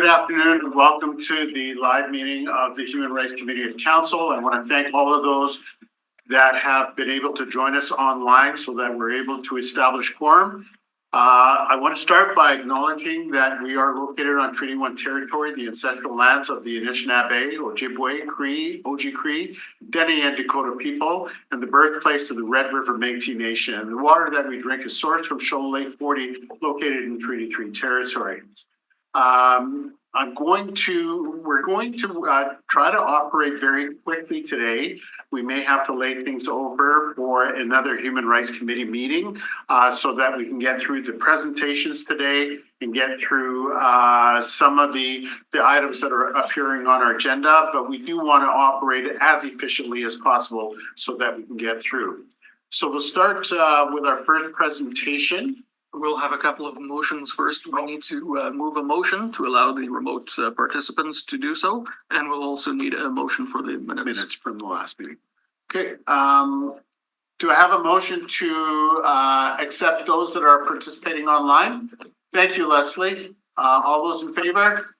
Good afternoon and welcome to the live meeting of the Human Rights Committee of Council. I want to thank all of those that have been able to join us online so that we're able to establish quorum. I want to start by acknowledging that we are located on Treaty 1 territory, the ancestral lands of the Anishinaabe, Ojibwe, Cree, Oji-Cree, Dene and Dakota people, and the birthplace of the Red River Métis Nation. And the water that we drink is sourced from Shoal Lake 40, located in Treaty 3 territory. We're going to try to operate very quickly today. We may have to lay things over for another Human Rights Committee meeting so that we can get through the presentations today and get through some of the items that are appearing on our agenda, but we do want to operate as efficiently as possible so that we can get through. So we'll start with our first presentation. We'll have a couple of motions first. We need to move a motion to allow the remote participants to do so. And we'll also need a motion for the minutes From the last meeting. Okay. Do I have a motion to accept those that are participating online? Thank you, Leslie. All those in favor?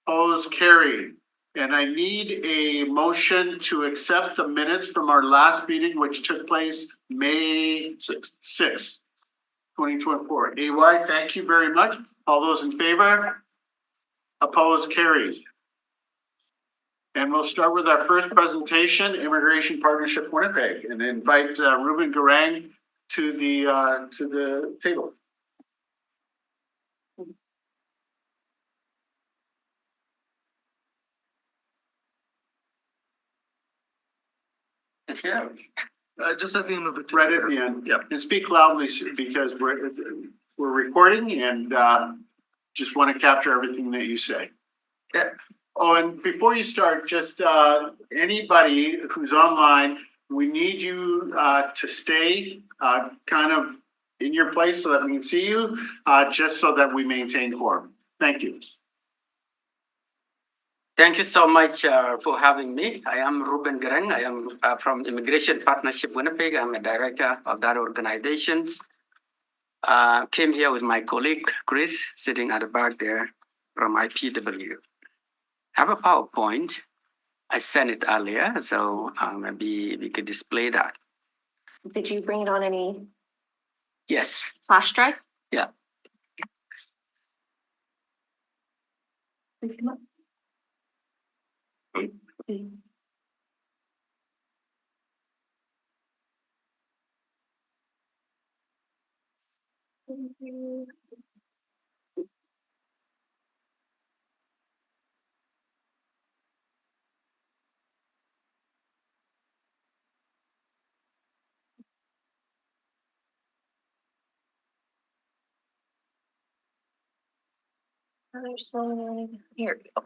Opposed, carried. And I need a motion to accept the minutes from our last meeting, which took place May 6th. 2024. AY, thank you very much. All those in favor? Opposed, carried. And we'll start with our first presentation, Immigration Partnership Winnipeg, and invite Ruben Garang to the table. Yeah. Just at the end of the Right at the end. Yep. And speak loudly because we're recording and just want to capture everything that you say. Yeah. Oh, and before you start, just anybody who's online, we need you to stay kind of in your place so that we can see you, just so that we maintain quorum. Thank you. Thank you so much for having me. I am Ruben Garang. I am from Immigration Partnership Winnipeg. I'm a director of that organization. Came here with my colleague, Chris, sitting at the back there from IPW. I have a PowerPoint. I sent it earlier, so maybe we could display that. Did you bring it on any Yes. flash drive? Yeah. Please come up. There's one here. We go.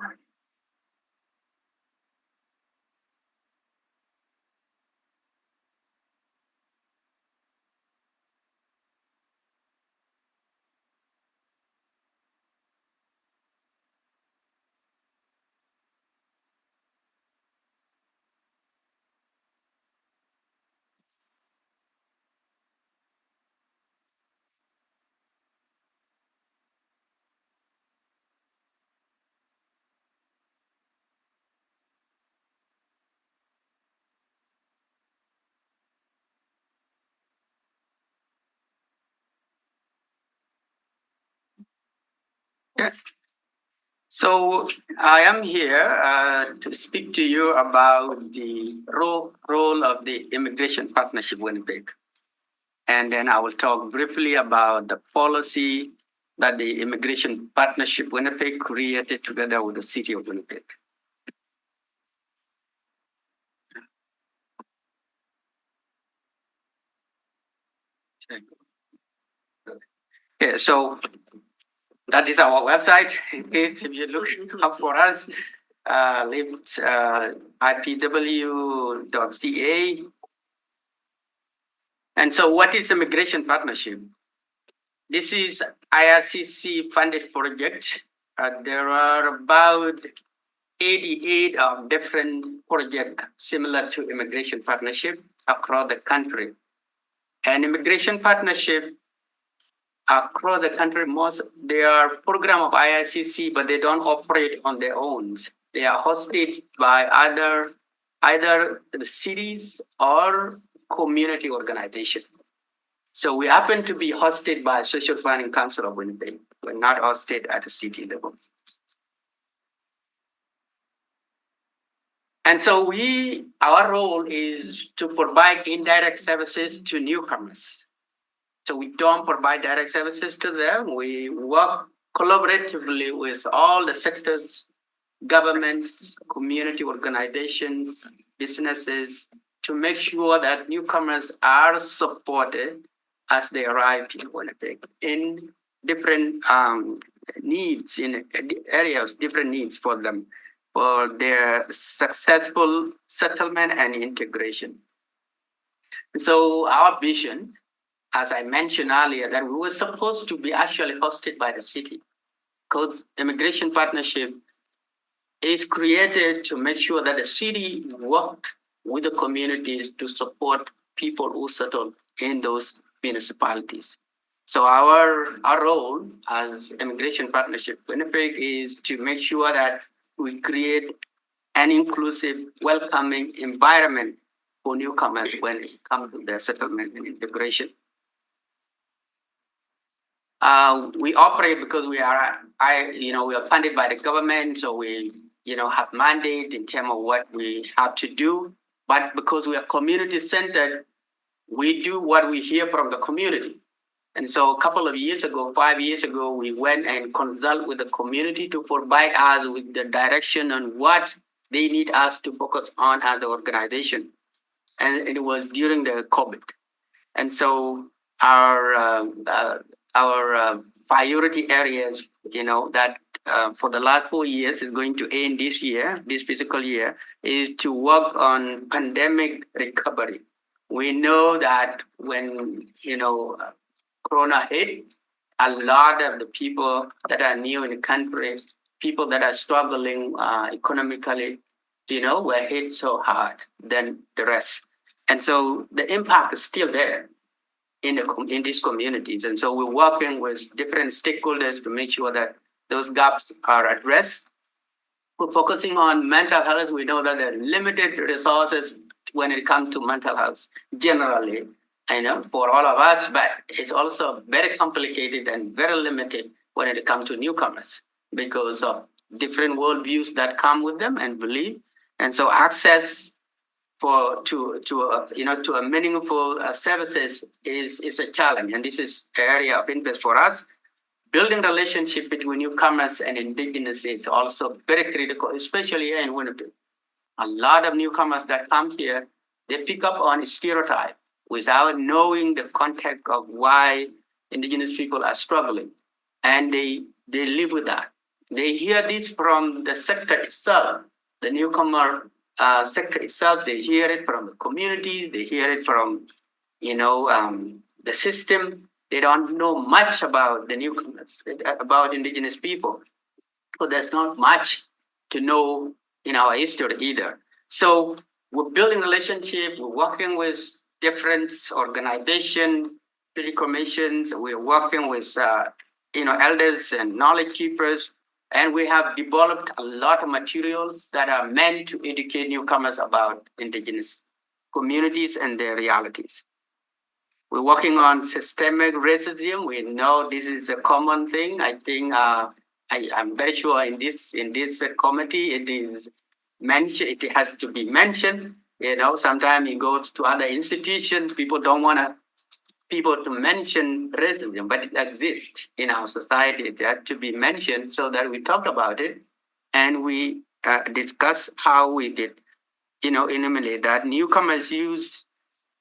Yes. So I am here to speak to you about the role of the Immigration Partnership Winnipeg. And then I will talk briefly about the policy that the Immigration Partnership Winnipeg created together with the City of Winnipeg. Okay, so that is our website. In case if you look up for us, IPW.ca. And so what is Immigration Partnership? This is IRCC funded project. There are about 88 different projects similar to Immigration Partnership across the country. And Immigration Partnership across the country, they are program of IICC, but they don't operate on their own. They are hosted by either the cities or community organization. So we happen to be hosted by Social Planning Council of Winnipeg. We're not hosted at the city level. And so our role is to provide indirect services to newcomers. So we don't provide direct services to them. We work collaboratively with all the sectors, governments, community organizations, businesses, to make sure that newcomers are supported as they arrive in Winnipeg in different needs, in areas, different needs for them, for their successful settlement and integration. So our vision, as I mentioned earlier, that we were supposed to be actually hosted by the city, because Immigration Partnership is created to make sure that the city worked with the communities to support people who settle in those municipalities. So our role as Immigration Partnership Winnipeg is to make sure that we create an inclusive, welcoming environment for newcomers when it comes to their settlement and integration. We operate because we are funded by the government, so we have mandate in terms of what we have to do. But because we are community centered, we do what we hear from the community. And so a couple of years ago, 5 years ago, we went and consult with the community to provide us with the direction on what they need us to focus on as an organization. And it was during the COVID. And so our priority areas, that for the last 4 years is going to end this year, this fiscal year, is to work on pandemic recovery. We know that when, Corona hit, a lot of the people that are new in the country, people that are struggling economically, were hit so hard than the rest. And so the impact is still there in these communities. And so we're working with different stakeholders to make sure that those gaps are addressed. We're focusing on mental health. We know that there are limited resources when it comes to mental health generally, for all of us, but it's also very complicated and very limited when it comes to newcomers because of different worldviews that come with them and belief. And so access to a meaningful services is a challenge, and this is an area of interest for us. Building relationship between newcomers and indigenous is also very critical, especially here in Winnipeg. A lot of newcomers that come here, they pick up on a stereotype without knowing the context of why indigenous people are struggling. And they live with that. They hear this from the sector itself, the newcomer sector itself. They hear it from the communities. They hear it from, the system. They don't know much about the newcomers, about indigenous people. So there's not much to know in our history either. So we're building relationship. We're working with different organizations, city commissions. We're working with, elders and knowledge keepers. And we have developed a lot of materials that are meant to educate newcomers about indigenous communities and their realities. We're working on systemic racism. We know this is a common thing. I think I'm very sure in this committee it is mentioned. It has to be mentioned. Sometimes you go to other institutions, people don't want people to mention racism, but it exists in our society. It had to be mentioned so that we talk about it and we discuss how we did, eliminate that. Newcomers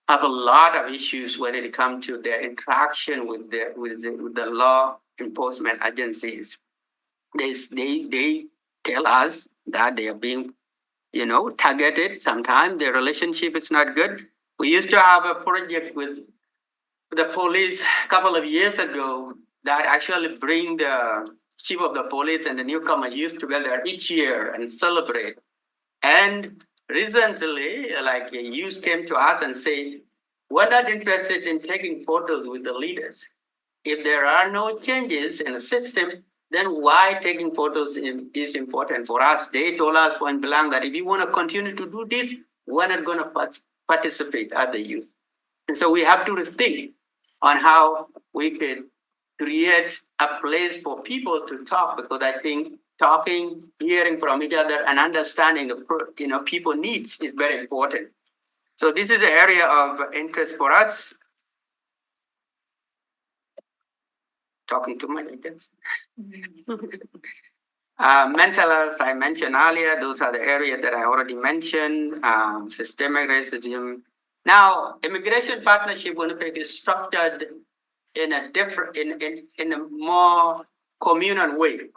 have a lot of issues when it comes to their interaction with the law enforcement agencies. They tell us that they are being, targeted. Sometimes their relationship is not good. We used to have a project with the police a couple of years ago that actually bring the chief of the police and the newcomer youth together each year and celebrate. And recently, like a youth came to us and said, we're not interested in taking photos with the leaders. if there are no changes in the system, then why taking photos is important for us. They told us point blank that if you want to continue to do this, we're not going to participate as the youth. And so we have to rethink on how we can create a place for people to talk, because I think talking, hearing from each other, and understanding people needs is very important. So this is the area of interest for us. Talking too much, I guess. Mental health, I mentioned earlier, those are the areas that I already mentioned, systemic racism. Now, Immigration Partnership Winnipeg is structured in a different, in a more communal way.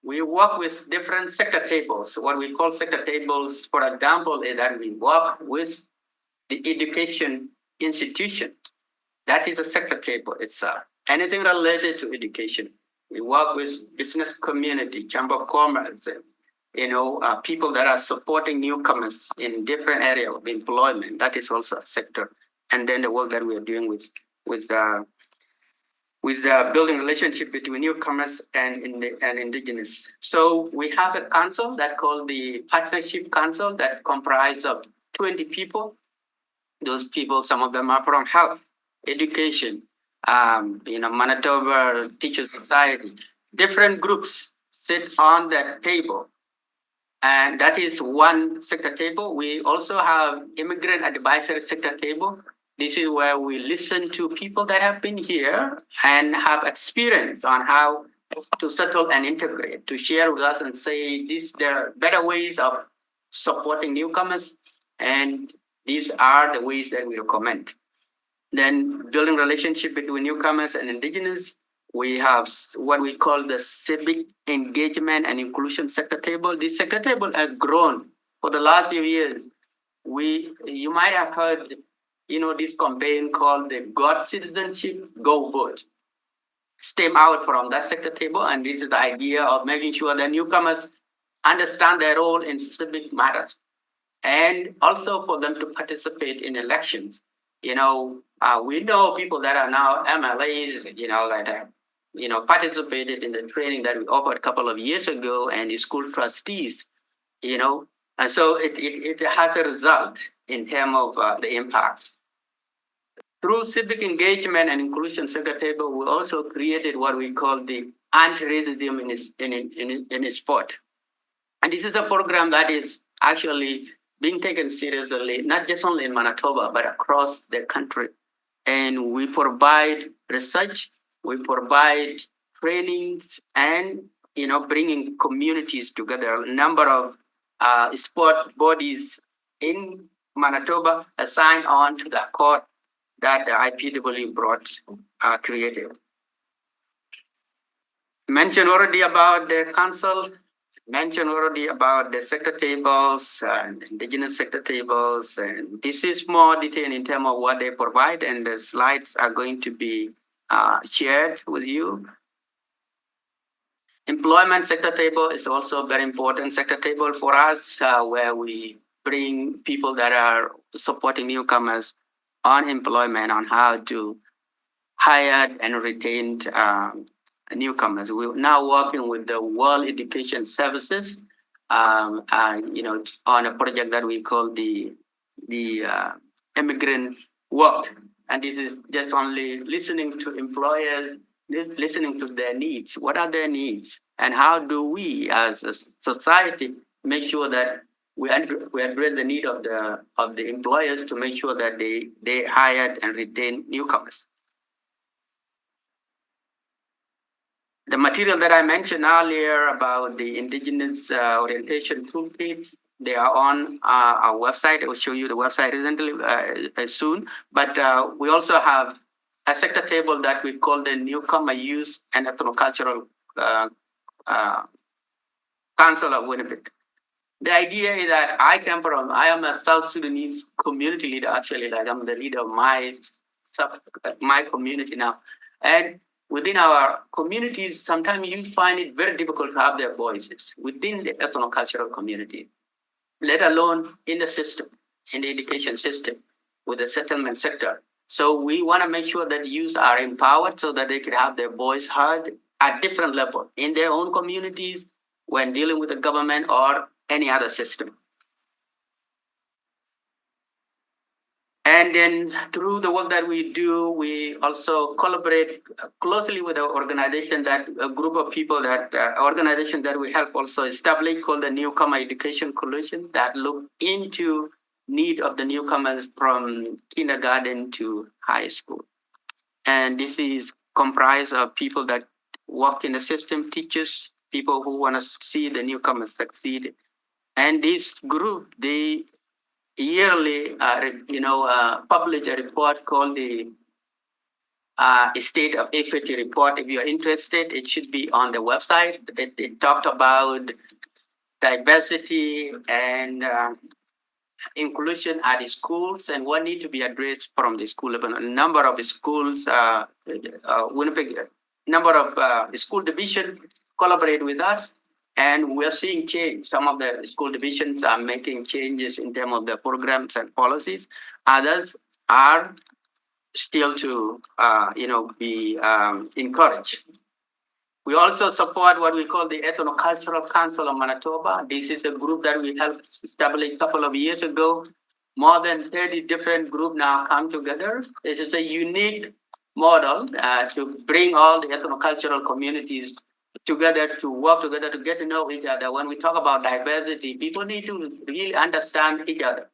We work with different sector tables. What we call sector tables, for example, is that we work with the education institution. That is a sector table itself. Anything related to education. We work with business community, chamber of commerce, people that are supporting newcomers in different areas of employment. That is also a sector. And then the work that we are doing with building relationship between newcomers and indigenous. So we have a council that's called the Partnership Council that comprises of 20 people. Those people, some of them are from health, education, Manitoba Teacher Society. Different groups sit on that table. And that is one sector table. We also have Immigrant Advisory Sector Table. This is where we listen to people that have been here and have experience on how to settle and integrate, to share with us and say there are better ways of supporting newcomers, and these are the ways that we recommend. Then building relationship between newcomers and indigenous, we have what we call the Civic Engagement and Inclusion Sector Table. This sector table has grown for the last few years. You might have heard this campaign called the God Citizenship, Go Vote. Stem out from that sector table, and this is the idea of making sure that newcomers understand their role in civic matters, and also for them to participate in elections. We know people that are now MLAs, that have, participated in the training that we offered a couple of years ago, and the school trustees, and so it has a result in terms of the impact. Through civic engagement and inclusion sector table, we also created what we call the anti-racism in sport. And this is a program that is actually being taken seriously, not just only in Manitoba, but across the country. And we provide research, we provide trainings, and bringing communities together. A number of sport bodies in Manitoba assigned on to the court that the IPWW created. Mentioned already about the council, mentioned already about the sector tables and indigenous sector tables, and this is more detailed in terms of what they provide, and the slides are going to be shared with you. Employment sector table is also a very important sector table for us, where we bring people that are supporting newcomers on employment, on how to hire and retain newcomers. We're now working with the World Education Services, on a project that we call the Immigrant Work. And this is just only listening to employers, listening to their needs. What are their needs? And how do we as a society make sure that we address the need of the employers to make sure that they hire and retain newcomers. The material that I mentioned earlier about the Indigenous Orientation Toolkit, they are on our website. I will show you the website soon. But we also have a sector table that we call the Newcomer Youth and Ethnocultural Council of Winnipeg. The idea is that I am a South Sudanese community leader, actually, like I'm the leader of my community now. And within our communities, sometimes you find it very difficult to have their voices within the ethnocultural community, let alone in the system, in the education system, with the settlement sector. So we want to make sure that youth are empowered so that they can have their voice heard at different levels in their own communities when dealing with the government or any other system. And then through the work that we do, we also collaborate closely with an organization that a group of people that organization that we help also establish called the Newcomer Education Coalition that look into need of the newcomers from kindergarten to high school. And this is comprised of people that work in the system, teachers, people who want to see the newcomers succeed. And this group, they yearly, publish a report called the State of Equity Report. If you're interested, it should be on the website. It talked about diversity and inclusion at the schools and what need to be addressed from the school level. A number of schools, Winnipeg, number of school division collaborate with us. And we're seeing change. Some of the school divisions are making changes in terms of the programs and policies. Others are still to, be encouraged. We also support what we call the Ethnocultural Council of Manitoba. This is a group that we helped establish a couple of years ago. More than 30 different groups now come together. It is a unique model to bring all the ethnocultural communities together, to work together, to get to know each other. When we talk about diversity, people need to really understand each other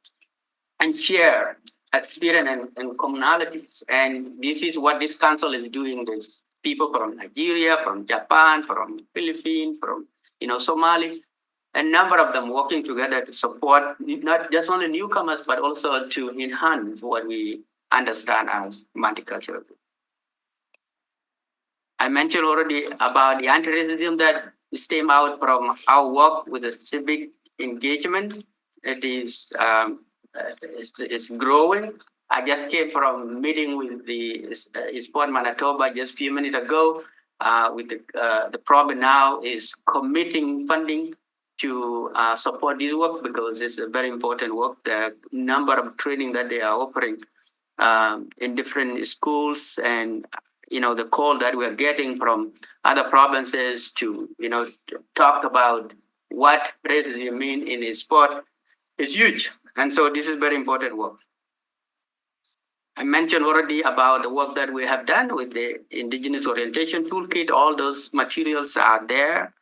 and share experience and commonalities. And this is what this council is doing. There's people from Nigeria, from Japan, from Philippines, from Somali, a number of them working together to support not just only newcomers, but also to enhance what we understand as multicultural. I mentioned already about the anti-racism that stem out from our work with the civic engagement. It is it's growing. I just came from meeting with the Sport Manitoba just a few minutes ago. With the problem now is committing funding to support this work because it's a very important work. The number of training that they are offering in different schools and the call that we're getting from other provinces to, talk about what racism mean in a sport is huge. And so this is very important work. I mentioned already about the work that we have done with the Indigenous Orientation Toolkit. All those materials are there.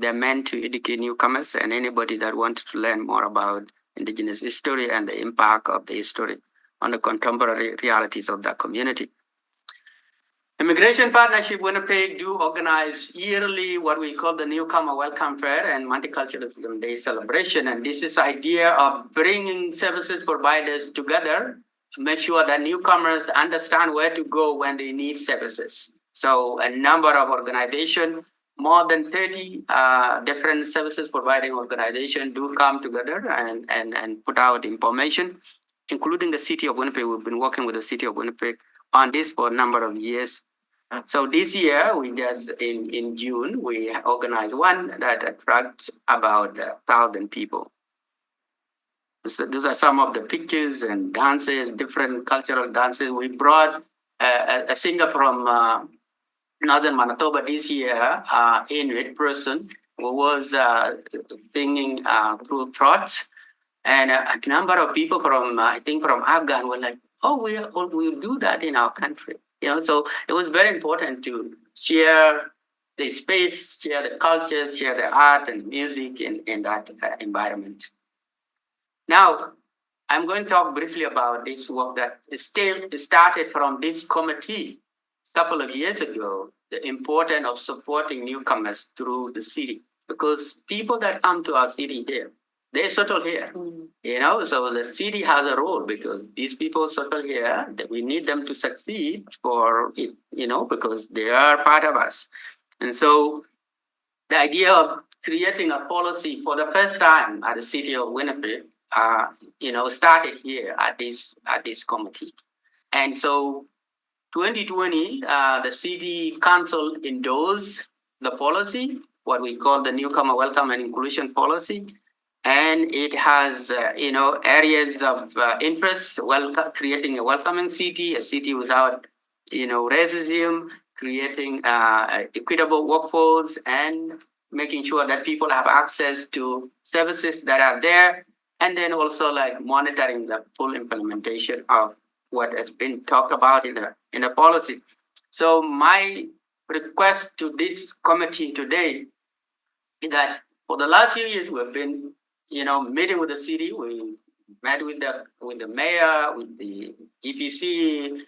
They're meant to educate newcomers and anybody that wanted to learn more about Indigenous history and the impact of the history on the contemporary realities of that community. Immigration Partnership Winnipeg do organize yearly what we call the Newcomer Welcome Fair and Multiculturalism Day celebration. And this is idea of bringing services providers together to make sure that newcomers understand where to go when they need services. So a number of organizations, more than 30 different services providing organizations do come together and put out information, including the City of Winnipeg. We've been working with the City of Winnipeg on this for a number of years. So this year, we just in June, we organized one that attracts about 1,000 people. So those are some of the pictures and dances, different cultural dances. We brought a singer from Northern Manitoba this year, Inuit person, who was singing through throats. And a number of people from, I think from Afghan were like, oh, we'll do that in our country. So it was very important to share the space, share the culture, share the art and music in that environment. Now, I'm going to talk briefly about this work that started from this committee a couple of years ago, the importance of supporting newcomers through the city, because people that come to our city here, they settle here, so the city has a role because these people settle here, that we need them to succeed for it, because they are part of us. And so the idea of creating a policy for the first time at the City of Winnipeg, started here at this committee. And so 2020, the City Council endorsed the policy, what we call the Newcomer Welcome and Inclusion Policy. and it has, areas of interest, creating a welcoming city, a city without, racism, creating equitable workforce, and making sure that people have access to services that are there, and then also like monitoring the full implementation of what has been talked about in the policy. So my request to this committee today is that for the last few years we've been, meeting with the city. We met with the mayor, with the EPC,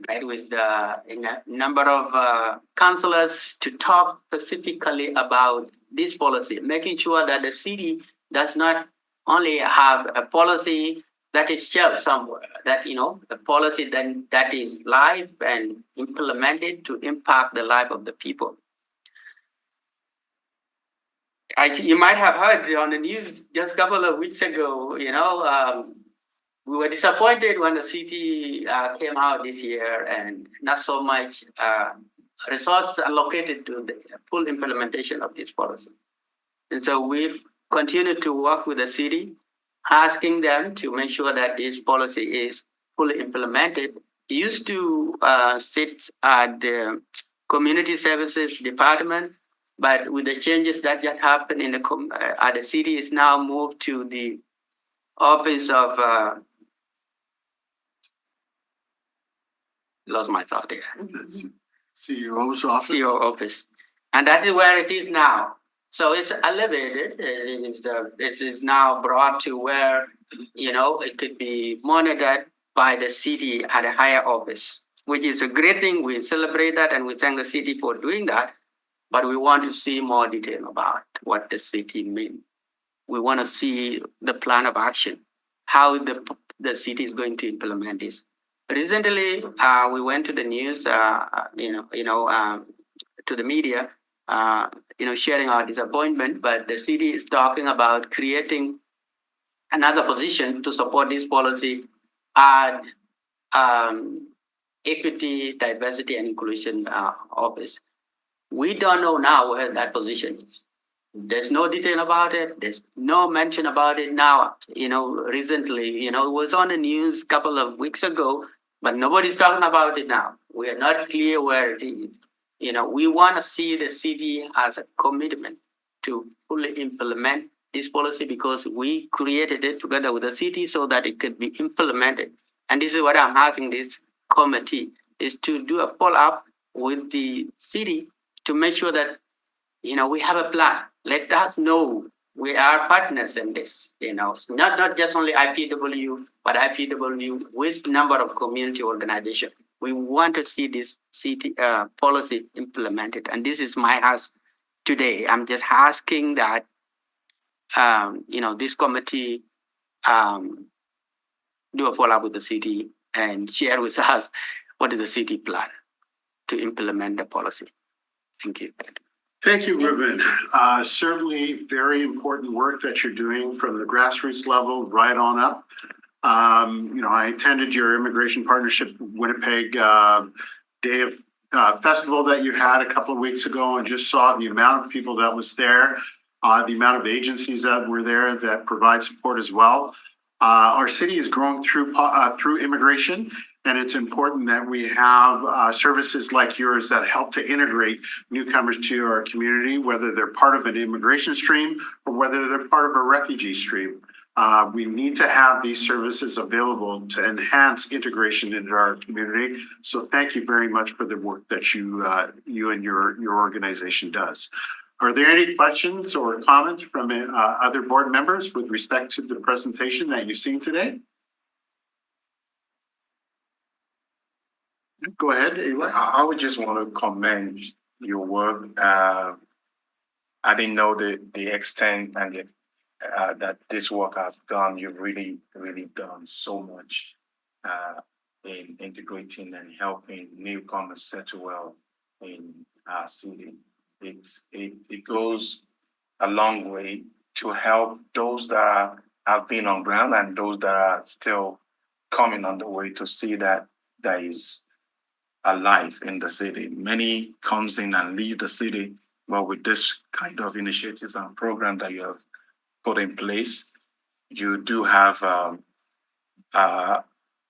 met with a number of councillors to talk specifically about this policy, making sure that the city does not only have a policy that is shelved somewhere, that, a policy that is live and implemented to impact the life of the people. You might have heard on the news just a couple of weeks ago, we were disappointed when the city came out this year and not so much resources allocated to the full implementation of this policy. And so we've continued to work with the city, asking them to make sure that this policy is fully implemented. It used to sit at the Community Services Department, but with the changes that just happened in the city, is now moved to the office of lost my thought here. CEO's office. CEO office, and that is where it is now. So it's elevated. This is now brought to where it could be monitored by the city at a higher office, which is a great thing. We celebrate that and we thank the city for doing that. But we want to see more detail about what the city means. We want to see the plan of action, how the city is going to implement this. Recently, we went to the news, to the media, sharing our disappointment. But the city is talking about creating another position to support this policy at Equity, Diversity, and Inclusion Office. We don't know now where that position is. There's no detail about it. There's no mention about it now. Recently, it was on the news a couple of weeks ago, but nobody's talking about it now. We are not clear where it is. We want to see the city as a commitment to fully implement this policy, because we created it together with the city so that it could be implemented. And this is what I'm asking this committee, is to do a follow-up with the city to make sure that, we have a plan. Let us know we are partners in this. It's not just only IPW, but IPW with number of community organizations. We want to see this city policy implemented. And this is my ask today. I'm just asking that, this committee do a follow-up with the city and share with us what is the city plan to implement the policy. Thank you. Thank you, Ruben. Certainly very important work that you're doing from the grassroots level right on up. I attended your Immigration Partnership Winnipeg Day of Festival that you had a couple of weeks ago, and just saw the amount of people that was there, the amount of agencies that were there that provide support as well. Our city is growing through immigration, and it's important that we have services like yours that help to integrate newcomers to our community, whether they're part of an immigration stream or whether they're part of a refugee stream. We need to have these services available to enhance integration into our community. So thank you very much for the work that you and your organization does. Are there any questions or comments from other board members with respect to the presentation that you've seen today? Go ahead, Eli. I would just want to commend your work. I didn't know the extent and that this work has done. You've really, really done so much in integrating and helping newcomers settle well in our city. It goes a long way to help those that have been on ground and those that are still coming on the way to see that there is a life in the city. Many comes in and leave the city, but with this kind of initiatives and program that you have put in place, you do have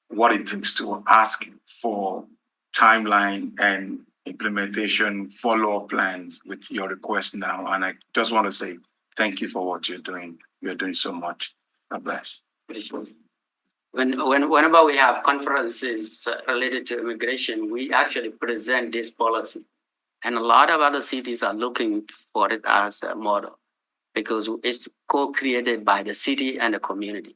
what it takes to ask for timeline and implementation follow-up plans with your request now. And I just want to say thank you for what you're doing. You're doing so much. God bless. Whenever we have conferences related to immigration, we actually present this policy. And a lot of other cities are looking for it as a model because it's co-created by the city and the community.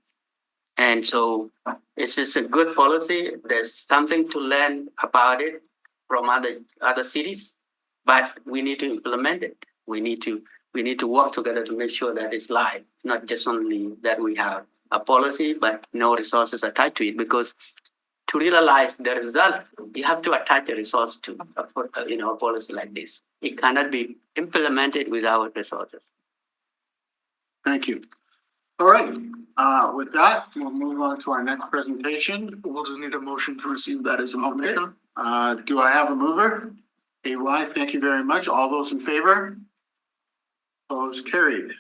And so it's just a good policy. There's something to learn about it from other cities, but we need to implement it. We need to work together to make sure that it's live, not just only that we have a policy, but no resources attached to it. Because to realize the result, you have to attach a resource to a policy like this. It cannot be implemented without resources. Thank you. All right, with that, we'll move on to our next presentation. We'll just need a motion to receive that as a motion. Do I have a mover? AY, thank you very much. All those in favor? Opposed, carried.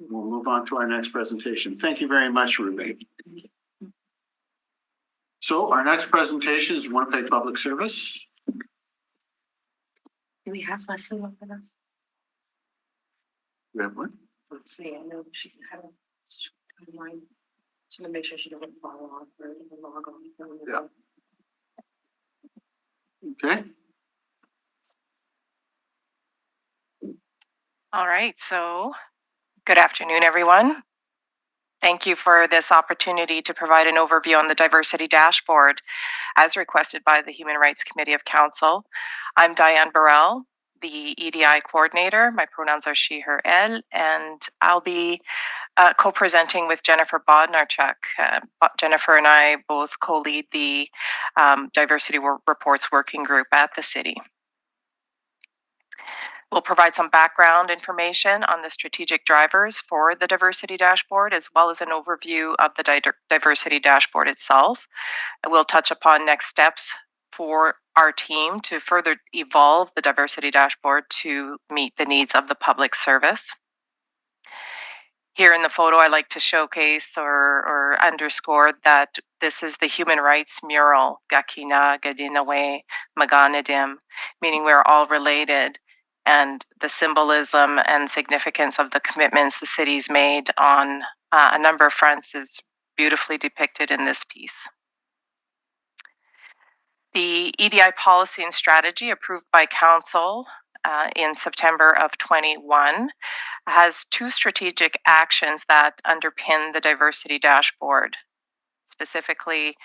We'll move on to our next presentation. Thank you very much, Ruben. So our next presentation is Winnipeg Public Service. Do we have Leslie with us? We have one? Let's see, I know she had a timeline. Just want to make sure she doesn't follow on or even log on. Yeah. Okay. All right, so good afternoon, everyone. Thank you for this opportunity to provide an overview on the diversity dashboard as requested by the Human Rights Committee of Council. I'm Diane Burrell, the EDI coordinator. My pronouns are she, her, elle, and I'll be co-presenting with Jennifer Bodnarchuk. Jennifer and I both co-lead the Diversity Reports Working Group at the city. We'll provide some background information on the strategic drivers for the diversity dashboard, as well as an overview of the diversity dashboard itself. And we'll touch upon next steps for our team to further evolve the diversity dashboard to meet the needs of the public service. Here in the photo, I like to showcase or underscore that this is the human rights mural, Gakina Gadinawe Maganadim, meaning we're all related. And the symbolism and significance of the commitments the city's made on a number of fronts is beautifully depicted in this piece. The EDI policy and strategy approved by Council in September of 21 has two strategic actions that underpin the diversity dashboard. Specifically,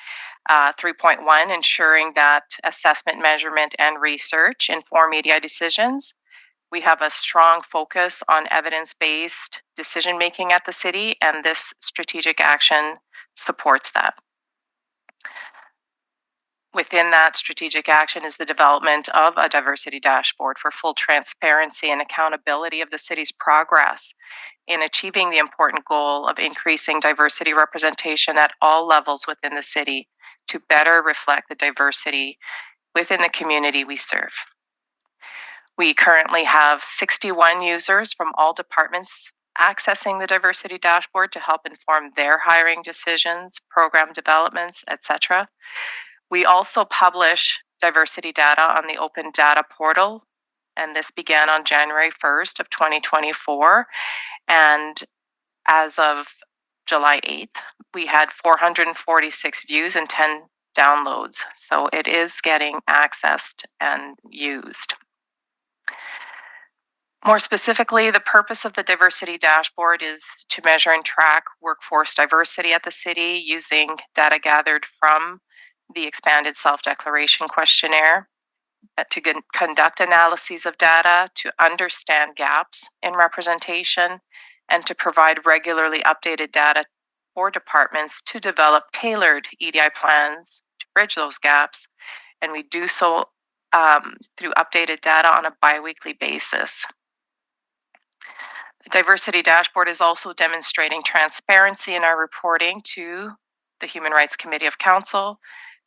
3.1, ensuring that assessment, measurement, and research inform EDI decisions. We have a strong focus on evidence-based decision-making at the city, and this strategic action supports that. Within that strategic action is the development of a diversity dashboard for full transparency and accountability of the city's progress in achieving the important goal of increasing diversity representation at all levels within the city to better reflect the diversity within the community we serve. We currently have 61 users from all departments accessing the diversity dashboard to help inform their hiring decisions, program developments, etc. We also publish diversity data on the Open Data Portal, and this began on January 1st of 2024. And as of July 8th, we had 446 views and 10 downloads. So it is getting accessed and used. More specifically, the purpose of the diversity dashboard is to measure and track workforce diversity at the city using data gathered from the expanded self-declaration questionnaire, to conduct analyses of data, to understand gaps in representation, and to provide regularly updated data for departments to develop tailored EDI plans to bridge those gaps. And we do so through updated data on a bi-weekly basis. The diversity dashboard is also demonstrating transparency in our reporting to the Human Rights Committee of Council,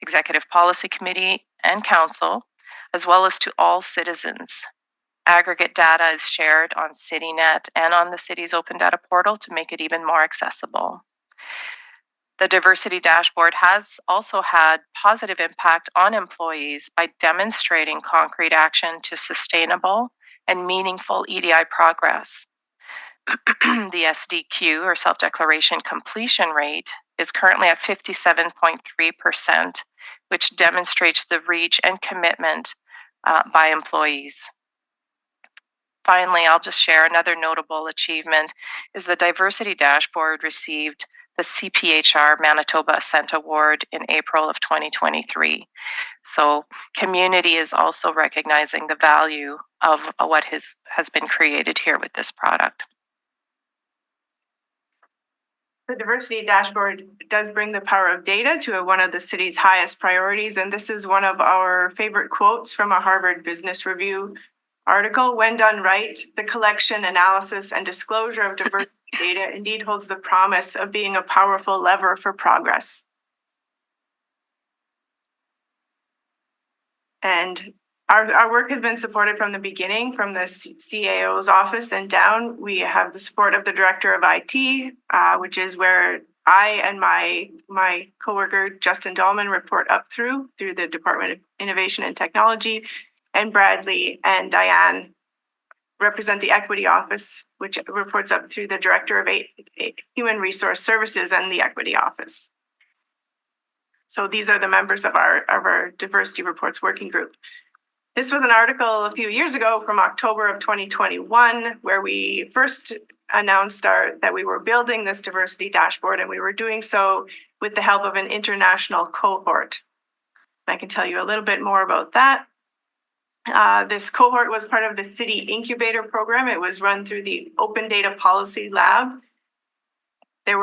Executive Policy Committee, and Council, as well as to all citizens. Aggregate data is shared on CityNet and on the city's open data portal to make it even more accessible. The diversity dashboard has also had positive impact on employees by demonstrating concrete action to sustainable and meaningful EDI progress. The SDQ, or self-declaration completion rate, is currently at 57.3%, which demonstrates the reach and commitment by employees. Finally, I'll just share another notable achievement is the diversity dashboard received the CPHR Manitoba Ascent Award in April of 2023. So community is also recognizing the value of what has been created here with this product. The diversity dashboard does bring the power of data to one of the city's highest priorities, and this is one of our favorite quotes from a Harvard Business Review article. When done right, the collection, analysis, and disclosure of diversity data indeed holds the promise of being a powerful lever for progress. And our work has been supported from the beginning, from the CAO's office and down. We have the support of the Director of IT, which is where I and my coworker, Justin Dahlman, report up through the Department of Innovation and Technology, and Bradley and Diane represent the Equity Office, which reports up through the Director of Human Resource Services and the Equity Office. So these are the members of our Diversity Reports Working Group. This was an article a few years ago from October of 2021, where we first announced that we were building this diversity dashboard, and we were doing so with the help of an international cohort. I can tell you a little bit more about that. This cohort was part of the City Incubator Program. It was run through the Open Data Policy Lab. It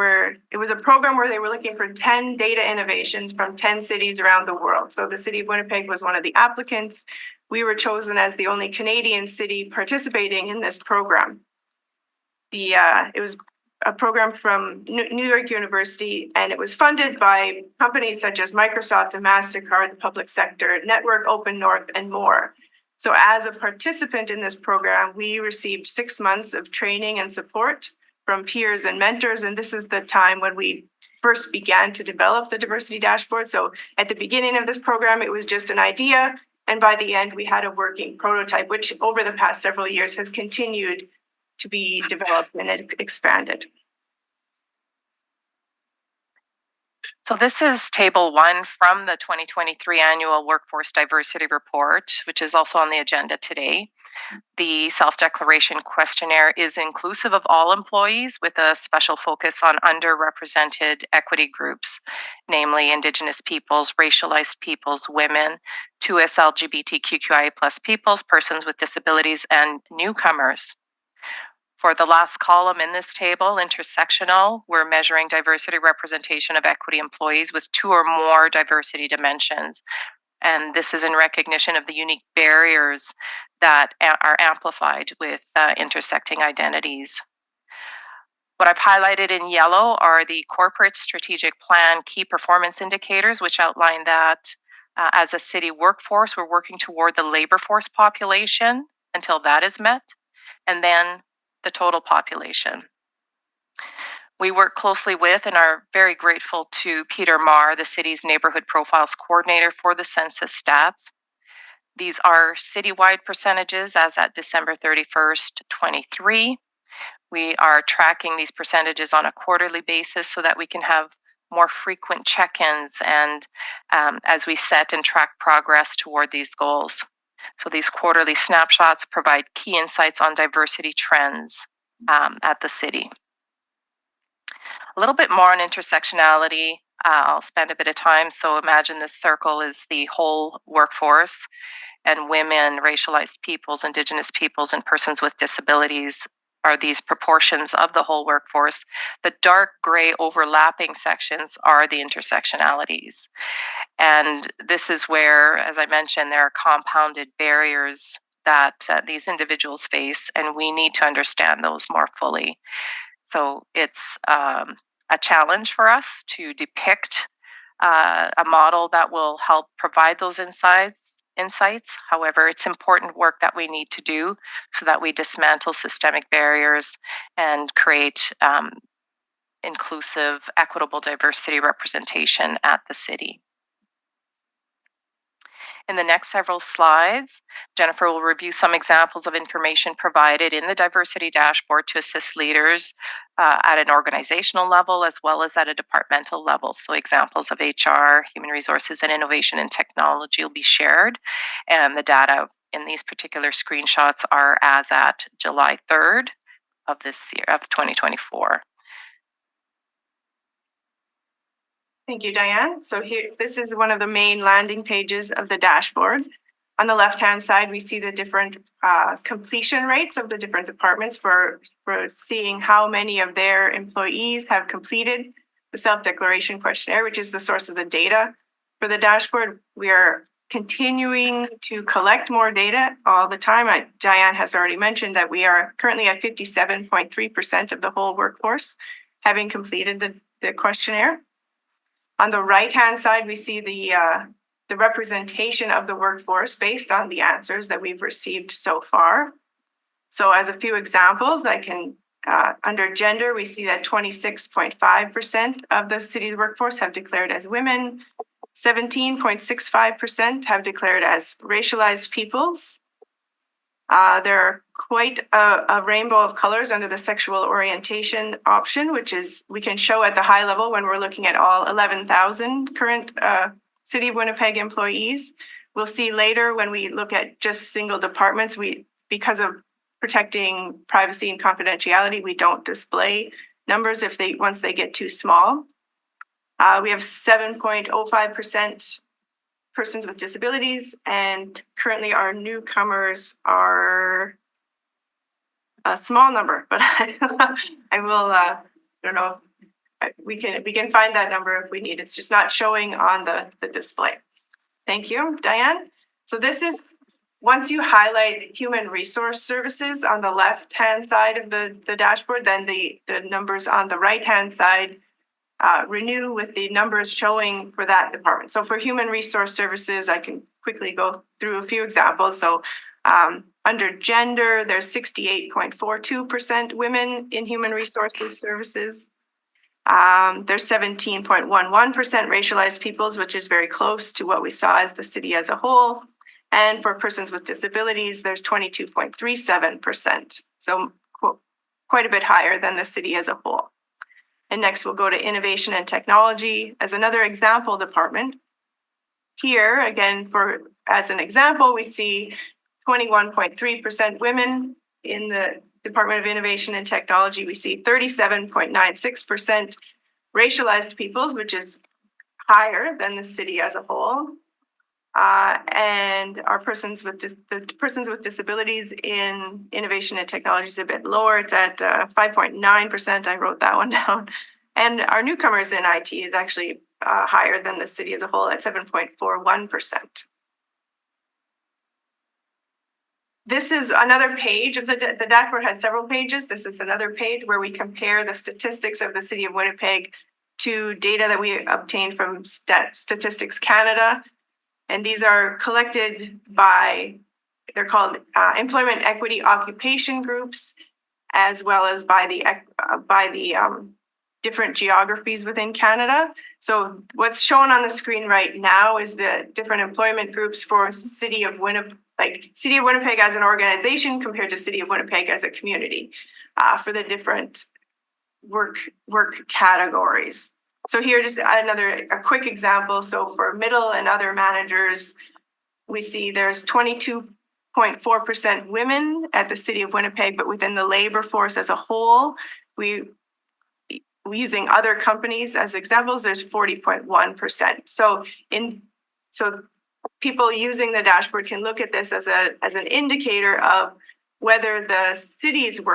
was a program where they were looking for 10 data innovations from 10 cities around the world. So the City of Winnipeg was one of the applicants. We were chosen as the only Canadian city participating in this program. It was a program from New York University, and it was funded by companies such as Microsoft and MasterCard, the public sector, Network Open North, and more. So as a participant in this program, we received 6 months of training and support from peers and mentors, and this is the time when we first began to develop the diversity dashboard. So at the beginning of this program, it was just an idea, and by the end, we had a working prototype, which over the past several years has continued to be developed and expanded. So this is table 1 from the 2023 annual Workforce Diversity Report, which is also on the agenda today. The self-declaration questionnaire is inclusive of all employees with a special focus on underrepresented equity groups, namely Indigenous peoples, racialized peoples, women, 2S LGBTQIA+ peoples, persons with disabilities, and newcomers. For the last column in this table, intersectional, we're measuring diversity representation of equity employees with 2 or more diversity dimensions. And this is in recognition of the unique barriers that are amplified with intersecting identities. What I've highlighted in yellow are the corporate strategic plan key performance indicators, which outline that as a city workforce, we're working toward the labor force population until that is met, and then the total population. We work closely with and are very grateful to Peter Marr, the city's neighborhood profiles coordinator for the census stats. These are citywide percentages as at December 31st, 23. We are tracking these percentages on a quarterly basis so that we can have more frequent check-ins and as we set and track progress toward these goals. So these quarterly snapshots provide key insights on diversity trends at the city. A little bit more on intersectionality. I'll spend a bit of time. So imagine this circle is the whole workforce, and women, racialized peoples, Indigenous peoples, and persons with disabilities are these proportions of the whole workforce. The dark gray overlapping sections are the intersectionalities. And this is where, as I mentioned, there are compounded barriers that these individuals face, and we need to understand those more fully. So it's a challenge for us to depict a model that will help provide those insights insights. However, it's important work that we need to do so that we dismantle systemic barriers and create inclusive, equitable diversity representation at the city. In the next several slides, Jennifer will review some examples of information provided in the diversity dashboard to assist leaders at an organizational level as well as at a departmental level. So examples of HR, human resources, and innovation and technology will be shared. And the data in these particular screenshots are as at July 3rd of this year, of 2024. Thank you, Diane. So here, this is one of the main landing pages of the dashboard. On the left-hand side, we see the different completion rates of the different departments for seeing how many of their employees have completed the self-declaration questionnaire, which is the source of the data for the dashboard. We are continuing to collect more data all the time. Diane has already mentioned that we are currently at 57.3% of the whole workforce having completed the questionnaire. On the right-hand side, we see the representation of the workforce based on the answers that we've received so far. So as a few examples, I can, under gender, we see that 26.5% of the city's workforce have declared as women, 17.65% have declared as racialized peoples. There are quite a rainbow of colors under the sexual orientation option, which is we can show at the high level when we're looking at all 11,000 current City of Winnipeg employees. We'll see later when we look at just single departments, because of protecting privacy and confidentiality, we don't display numbers once they get too small. We have 7.05% persons with disabilities, and currently our newcomers are a small number, but I will, I don't know, we can find that number if we need. It's just not showing on the display. Thank you, Diane. So this is, once you highlight human resource services on the left-hand side of the dashboard, then the numbers on the right-hand side renew with the numbers showing for that department. So for human resource services, I can quickly go through a few examples. So under gender, there's 68.42% women in human resources services. There's 17.11% racialized peoples, which is very close to what we saw as the city as a whole. And for persons with disabilities, there's 22.37%. So quite a bit higher than the city as a whole. And next we'll go to innovation and technology as another example department. Here, again, as an example, we see 21.3% women in the Department of Innovation and Technology. We see 37.96% racialized peoples, which is higher than the city as a whole. And our persons with disabilities in innovation and technology is a bit lower. It's at 5.9%. I wrote that one down. And our newcomers in IT is actually higher than the city as a whole at 7.41%. This is another page of the dashboard. Has several pages. This is another page where we compare the statistics of the City of Winnipeg to data that we obtained from Statistics Canada. And these are collected by, they're called employment equity occupation groups, as well as by the different geographies within Canada. So what's shown on the screen right now is the different employment groups for City of Winnipeg, like City of Winnipeg as an organization compared to City of Winnipeg as a community for the different work categories. So here, just a quick example. So for middle and other managers, we see there's 22.4% women at the City of Winnipeg, but within the labor force as a whole, using other companies as examples, there's 40.1%. So people using the dashboard can look at this as an indicator of whether the City of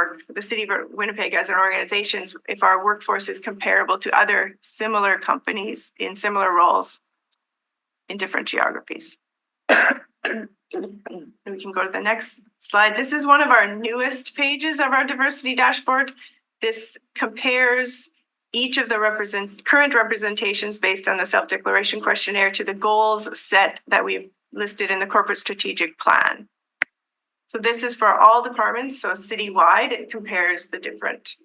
Winnipeg as an organization, if our workforce is comparable to other similar companies in similar roles in different geographies. We can go to the next slide. This is one of our newest pages of our diversity dashboard. This compares each of the current representations based on the self-declaration questionnaire to the goals set that we've listed in the corporate strategic plan. So this is for all departments, so citywide, it compares the different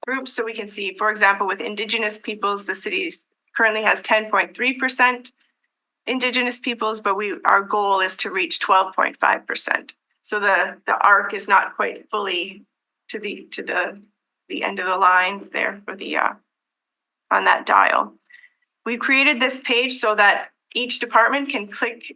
groups. So we can see, for example, with Indigenous peoples, the city currently has 10.3% Indigenous peoples, but our goal is to reach 12.5%. So the arc is not quite fully to the end of the line there for the on that dial. We've created this page so that each department can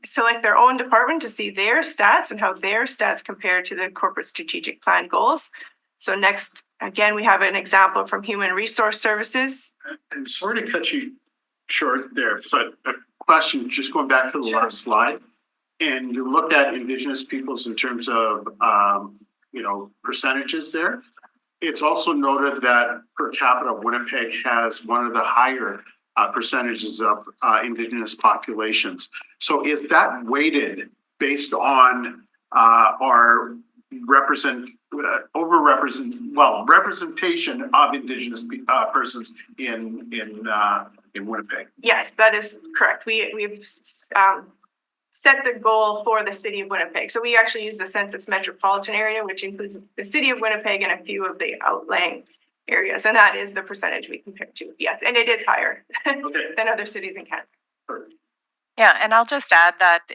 select their own department to see their stats and how their stats compare to the corporate strategic plan goals. So next, again, we have an example from Human Resource Services. And sorry to cut you short there, but a question, just going back to the last slide. And you look at Indigenous peoples in terms of, percentages there. It's also noted that per capita, Winnipeg has one of the higher percentages of Indigenous populations. So is that weighted based on our representation of Indigenous persons in Winnipeg? Yes, that is correct. We've set the goal for the city of Winnipeg. So we actually use the census metropolitan area, which includes the city of Winnipeg and a few of the outlying areas. And that is the percentage we compare to. Yes, and it is higher than other cities in Canada. Yeah, and I'll just add that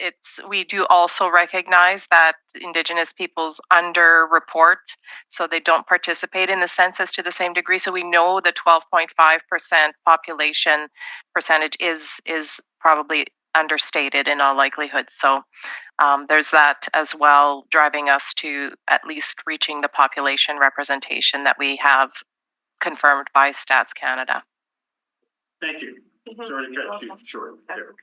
we do also recognize that Indigenous peoples underreport, so they don't participate in the census to the same degree. So we know the 12.5% population percentage is probably understated in all likelihood. So there's that as well, driving us to at least reaching the population representation that we have confirmed by Stats Canada. Thank you. Sorry to cut you short there.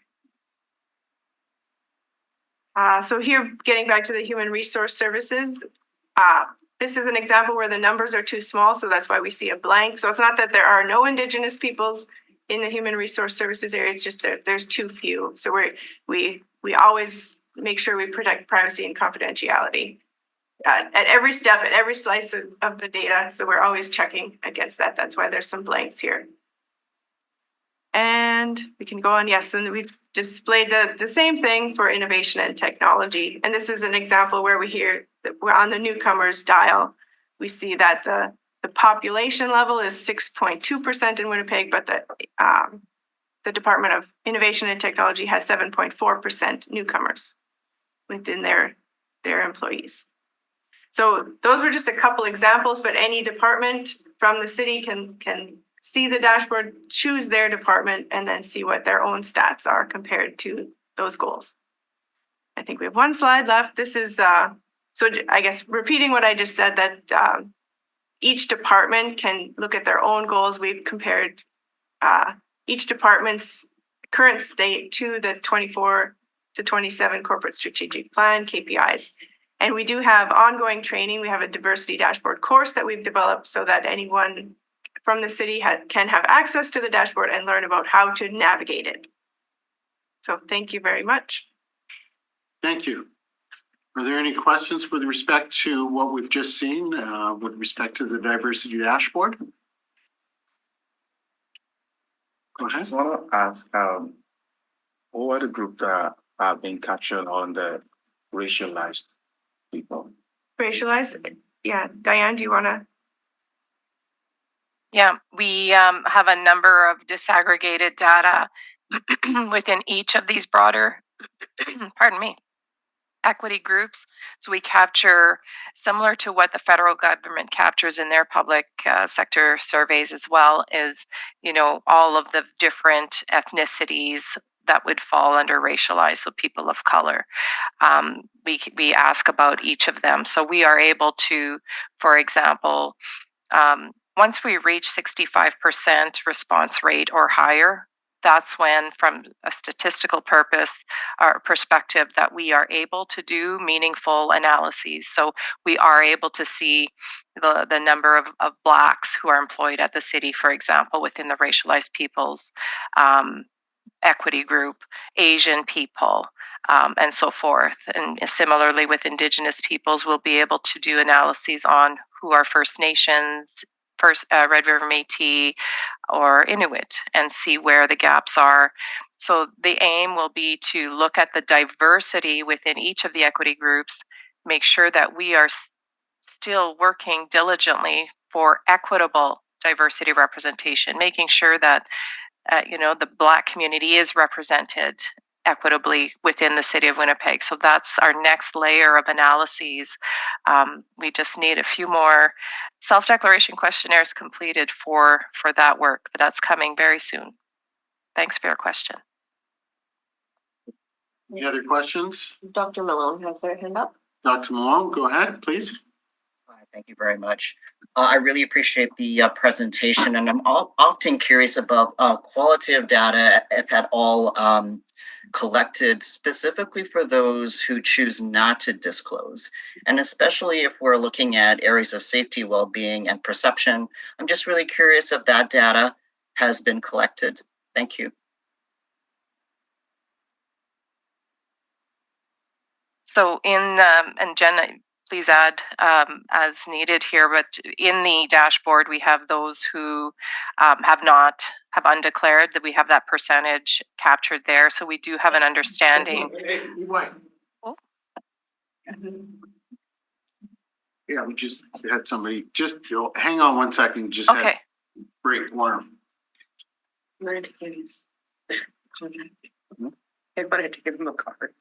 So here, getting back to the Human Resource Services, this is an example where the numbers are too small, so that's why we see a blank. So it's not that there are no Indigenous peoples in the Human Resource Services area, it's just that there's too few. So we always make sure we protect privacy and confidentiality at every step, at every slice of the data. So we're always checking against that. That's why there's some blanks here. And we can go on. Yes, and we've displayed the same thing for innovation and technology. And this is an example where we're on the newcomers dial. We see that the population level is 6.2% in Winnipeg, but the Department of Innovation and Technology has 7.4% newcomers within their employees. So those were just a couple examples, but any department from the city can see the dashboard, choose their department, and then see what their own stats are compared to those goals. I think we have one slide left. This is, so I guess repeating what I just said, that each department can look at their own goals. We've compared each department's current state to the 24 to 27 corporate strategic plan KPIs. And we do have ongoing training. We have a diversity dashboard course that we've developed so that anyone from the city can have access to the dashboard and learn about how to navigate it. So thank you very much. Thank you. Are there any questions with respect to what we've just seen with respect to the diversity dashboard? Go ahead. I just want to ask, who are the groups that are being captured on the racialized people? Racialized? Yeah, Diane, do you want to? Yeah, we have a number of disaggregated data within each of these broader, pardon me, equity groups. So we capture, similar to what the federal government captures in their public sector surveys as well, is, all of the different ethnicities that would fall under racialized, so people of color. We ask about each of them. So we are able to, for example, once we reach 65% response rate or higher, that's when, from a statistical perspective, that we are able to do meaningful analyses. So we are able to see the number of Blacks who are employed at the city, for example, within the racialized peoples equity group, Asian people, and so forth. And similarly with Indigenous peoples, we'll be able to do analyses on who are First Nations, Red River Métis, or Inuit, and see where the gaps are. So the aim will be to look at the diversity within each of the equity groups, make sure that we are still working diligently for equitable diversity representation, making sure that the Black community is represented equitably within the city of Winnipeg. So that's our next layer of analyses. We just need a few more self-declaration questionnaires completed for that work, but that's coming very soon. Thanks for your question. Any other questions? Dr. Malone has their hand up. Dr. Malone, go ahead, please. Hi, thank you very much. I really appreciate the presentation, and I'm often curious about qualitative data, if at all, collected specifically for those who choose not to disclose. And especially if we're looking at areas of safety, well-being, and perception, I'm just really curious if that data has been collected. Thank you. So and Jen, please add as needed here, but in the dashboard, we have those who have undeclared, that we have that percentage captured there. So we do have an understanding. Oh. Yeah, we just had somebody, just hang on one second, just had Okay. break one. I'm going to give you contact. I wanted to give him a card.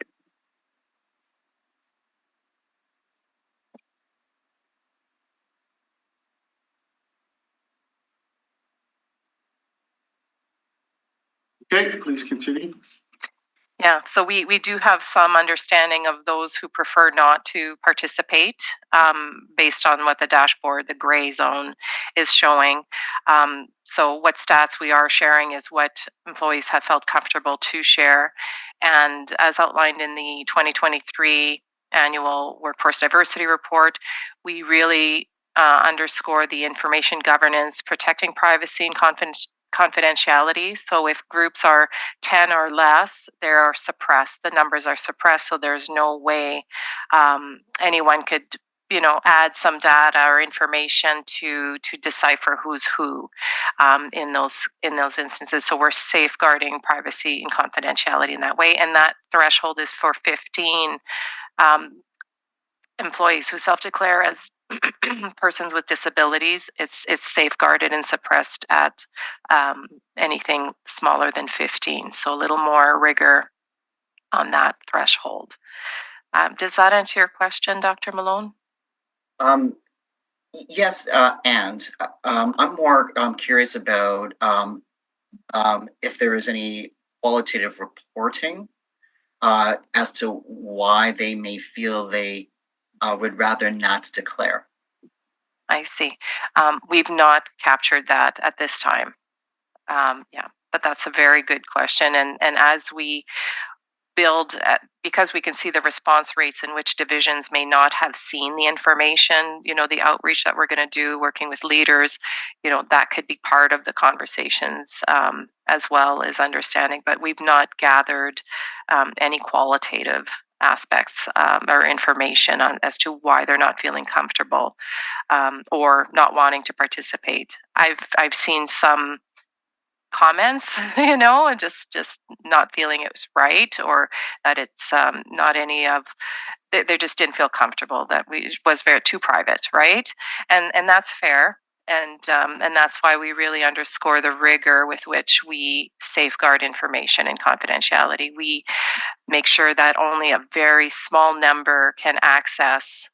Okay, please continue. Yeah, so we do have some understanding of those who prefer not to participate based on what the dashboard, the gray zone, is showing. So what stats we are sharing is what employees have felt comfortable to share. And as outlined in the 2023 annual Workforce Diversity Report, we really underscore the information governance, protecting privacy and confidentiality. So if groups are 10 or less, they are suppressed. The numbers are suppressed, so there's no way anyone could, add some data or information to decipher who's who in those instances. So we're safeguarding privacy and confidentiality in that way. And that threshold is for 15 employees who self-declare as persons with disabilities. It's safeguarded and suppressed at anything smaller than 15. So a little more rigor on that threshold. Does that answer your question, Dr. Malone? Yes, and I'm more curious about if there is any qualitative reporting as to why they may feel they would rather not declare. I see. We've not captured that at this time. Yeah, but that's a very good question. And as we build, because we can see the response rates in which divisions may not have seen the information, the outreach that we're going to do, working with leaders, that could be part of the conversations as well as understanding. But we've not gathered any qualitative aspects or information as to why they're not feeling comfortable or not wanting to participate. I've seen some comments, and just not feeling it was right, or that it's not any of. They just didn't feel comfortable, that was very too private, right? And that's fair. And that's why we really underscore the rigor with which we safeguard information and confidentiality. We make sure that only a very small number can access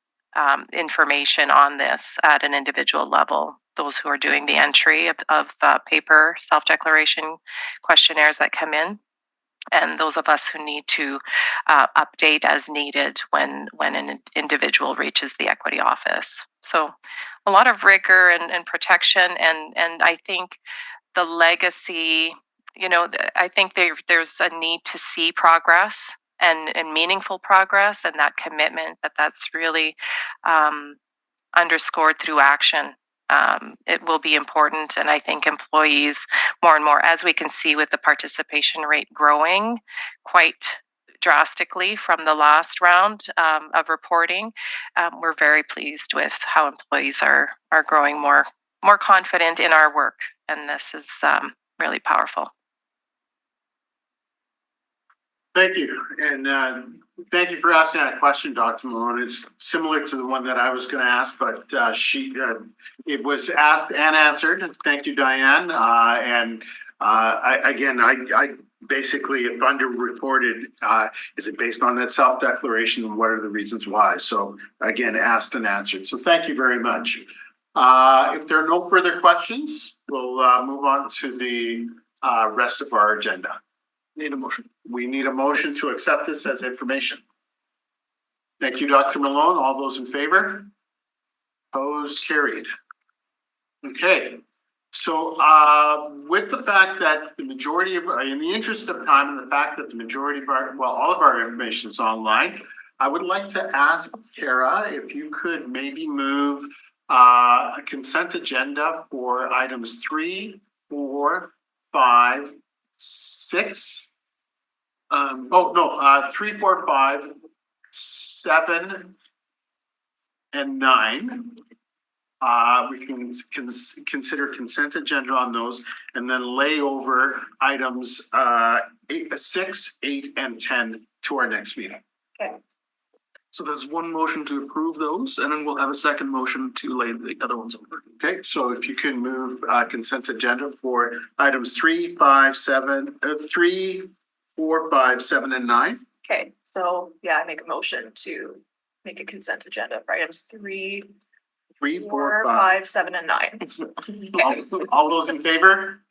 information on this at an individual level. Those who are doing the entry of paper self-declaration questionnaires that come in, and those of us who need to update as needed when an individual reaches the equity office. So a lot of rigor and protection, and I think the legacy, I think there's a need to see progress and meaningful progress, and that commitment that's really underscored through action. It will be important, and I think employees more and more, as we can see with the participation rate growing quite drastically from the last round of reporting, we're very pleased with how employees are growing more confident in our work, and this is really powerful. Thank you, and thank you for asking that question, Dr. Malone. It's similar to the one that I was going to ask, but it was asked and answered. Thank you, Diane. I basically, if underreported, is it based on that self-declaration, and what are the reasons why? So again, asked and answered. So thank you very much. If there are no further questions, we'll move on to the rest of our agenda. Need a motion. We need a motion to accept this as information. Thank you, Dr. Malone. All those in favor? Opposed, carried. Okay, so with the fact that the majority of, in the interest of time and the fact that the majority of our, well, all of our information is online, I would like to ask Kara if you could maybe move a consent agenda for items 3, 4, 5, 6. 3, 4, 5, 7, and 9. We can consider consent agenda on those and then lay over items 6, 8, and 10 to our next meeting. So there's one motion to approve those, and then we'll have a second motion to lay the other ones over. Okay, so if you can move consent agenda for items 3, 4, 5, 7, and 9. Okay, so yeah, I make a motion to make a consent agenda for items 3, 3, 4, 4, 5. 5, 7, and 9. All those in favor?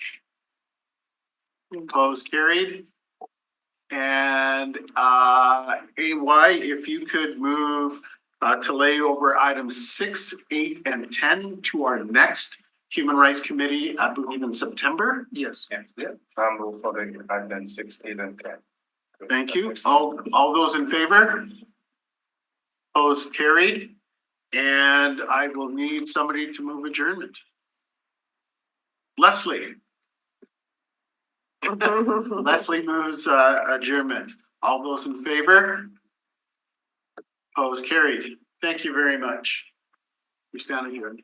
Opposed, carried. And AY, if you could move to lay over items 6, 8, and 10 to our next Human Rights Committee, I believe in September. Yes. Yeah. I'll move for the item 6, 8, and 10. Thank you. All those in favor? Opposed, carried. And I will need somebody to move adjournment. Leslie. Leslie moves adjournment. All those in favor? Opposed, carried. Thank you very much. We stand adjourned.